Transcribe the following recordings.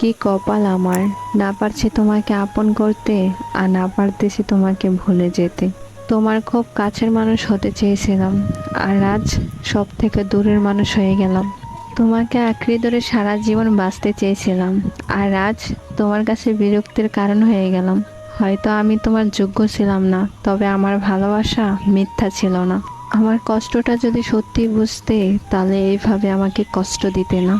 কি কপাল আমার, না পারছি তোমাকে আপন করতে, আর না পারতেছি তোমাকে ভুলে যেতে। তোমার খুব কাছের মানুষ হতে চেয়েছিলাম, আর আজ সব থেকে দূরের মানুষ হয়ে গেলাম। তোমাকে আঁকড়ে ধরে সারা জীবন বাঁচতে চেয়েছিলাম, আর আজ তোমার কাছে বিরক্তির কারণ হয়ে গেলাম। হয়তো আমি তোমার যোগ্য ছিলাম না, তবে আমার ভালোবাসা মিথ্যা ছিল না। আমার কষ্টটা যদি সত্যি বুঝতে, তাহলে এইভাবে আমাকে কষ্ট দিতে না।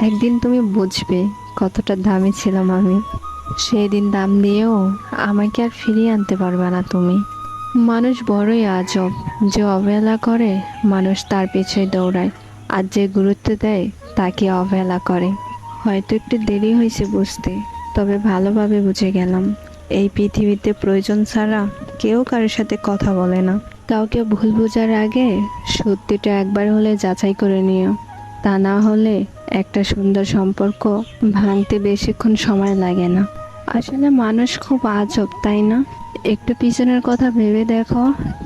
একদিন তুমি বুঝবে কতটা দামি ছিলাম আমি। সেই দিন দাম দিয়েও আমাকে আর ফিরিয়ে আনতে পারবে না তুমি। মানুষ বড়ই আজব, যে অবহেলা করে মানুষ তার পেছনে দৌড়ায়, আর যে গুরুত্ব দেয় তাকে অবহেলা করে। হয়তো একটু দেরি হয়েছে বুঝতে, তবে ভালোভাবে বুঝে গেলাম। এই পৃথিবীতে প্রয়োজন ছাড়া কেউ কারোর সাথে কথা বলে না। কাউকে ভুল বোঝার আগে সত্যিটা একবার হলে যাচাই করে নিও, তা না হলে একটা সুন্দর সম্পর্ক ভাঙতে বেশিক্ষণ সময় লাগে না। আসলে মানুষ খুব আজব, তাই না? একটু পিছনের কথা ভেবে দেখো,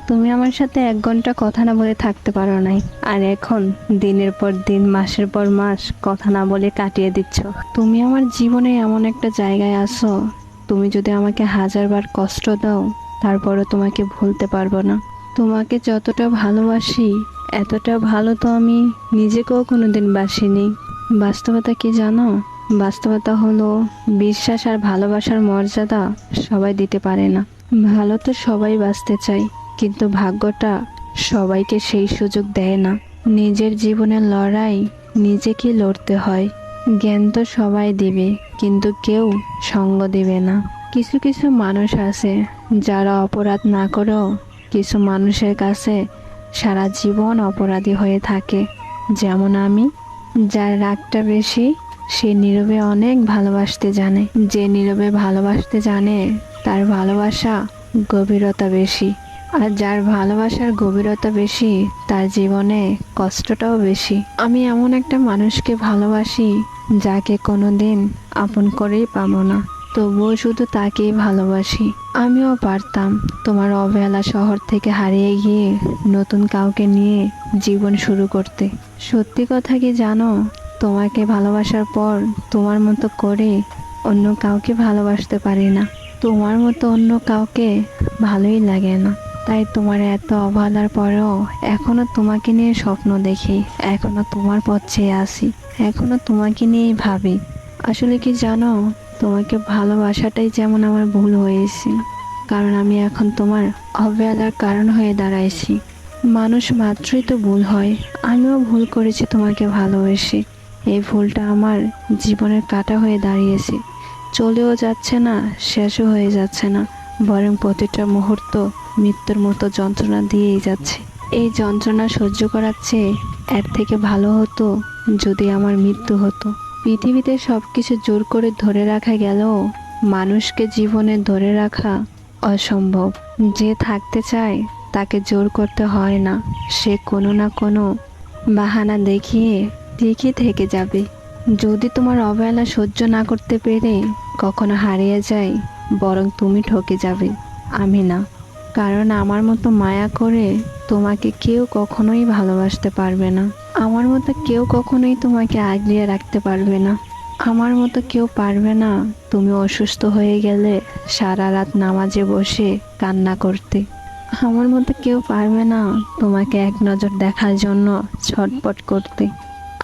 তুমি আমার সাথে 1 ঘন্টা কথা না বলে থাকতে পারো নাই, আর এখন দিনের পর দিন, মাসের পর মাস কথা না বলে কাটিয়ে দিচ্ছ। তুমি আমার জীবনে এমন একটা জায়গায় আছো, তুমি যদি আমাকে 1000বার কষ্ট দাও, তারপরও তোমাকে ভুলতে পারবো না। তোমাকে যতটা ভালোবাসি, এতটা ভালো তো আমি নিজেকেও কোনোদিন বাসিনি। বাস্তবতা কি জানো? বাস্তবতা হলো, বিশ্বাস আর ভালোবাসার মর্যাদা সবাই দিতে পারে না। ভালো তো সবাই বাঁচতে চায়, কিন্তু ভাগ্যটা সবাইকে সেই সুযোগ দেয় না। নিজের জীবনের লড়াই নিজেকে লড়তে হয়। জ্ঞান তো সবাই দিবে, কিন্তু কেউ সঙ্গ দিবে না। কিছু কিছু মানুষ আছে যারা অপরাধ না করেও কিছু মানুষের কাছে সারা জীবন অপরাধী হয়ে থাকে। যেমন আমি। যার রাগটা বেশি, সে নীরবে অনেক ভালোবাসতে জানে। যে নীরবে ভালোবাসতে জানে, তার ভালোবাসা গভীরতা বেশি। আর যার ভালোবাসার গভীরতা বেশি, তার জীবনে কষ্টটাও বেশি। আমি এমন একটা মানুষকে ভালোবাসি, যাকে কোনোদিন আপন করেই পাবো না, তবুও শুধু তাকেই ভালোবাসি। আমিও পারতাম তোমার অবহেলা শহর থেকে হারিয়ে গিয়ে নতুন কাউকে নিয়ে জীবন শুরু করতে। সত্যি কথা কি জানো? তোমাকে ভালোবাসার পর তোমার মতো করে অন্য কাউকে ভালোবাসতে পারি না। তোমার মতো অন্য কাউকে ভালোই লাগে না। তাই তোমার এত অবহেলার পরেও এখনো তোমাকে নিয়ে স্বপ্ন দেখি, এখনো তোমার পথ চেয়ে আসি, এখনো তোমাকে নিয়েই ভাবি। আসলে কি জানো, তোমাকে ভালোবাসাটাই যেমন আমার ভুল হয়েছে, কারণ আমি এখন তোমার অবহেলার কারণ হয়ে দাঁড়াইছি। মানুষ মাত্রই তো ভুল হয়, আমিও ভুল করেছি তোমাকে ভালোবেসে। এই ভুলটা আমার জীবনের কাঁটা হয়ে দাঁড়িয়েছে, চলেও যাচ্ছে না, শেষও হয়ে যাচ্ছে না, বরং প্রতিটা মুহূর্ত মৃত্যুর মতো যন্ত্রণা দিয়েই যাচ্ছে। এই যন্ত্রণা সহ্য করার চেয়ে এর থেকে ভালো হতো যদি আমার মৃত্যু হতো। পৃথিবীতে সবকিছু জোর করে ধরে রাখা গেলেও মানুষকে জীবনে ধরে রাখা অসম্ভব। যে থাকতে চায় তাকে জোর করতে হয় না, সে কোনো না কোনো বাহানা দেখিয়ে ঠিকই থেকে যাবে। যদি তোমার অবহেলা সহ্য না করতে পেরে কখনো হারিয়ে যায়, বরং তুমি ঠকে যাবে, আমি না। কারণ আমার মতো মায়া করে তোমাকে কেউ কখনোই ভালোবাসতে পারবে না। আমার মতো কেউ কখনোই তোমাকে আগলিয়ে রাখতে পারবে না। আমার মতো কেউ পারবে না তুমি অসুস্থ হয়ে গেলে সারা রাত নামাজে বসে কান্না করতে। আমার মতো কেউ পারবে না তোমাকে এক নজর দেখার জন্য ছটপট করতে।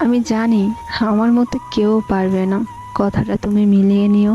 আমি জানি আমার মতো কেউ পারবে না। কথাটা তুমি মিলিয়ে নিও।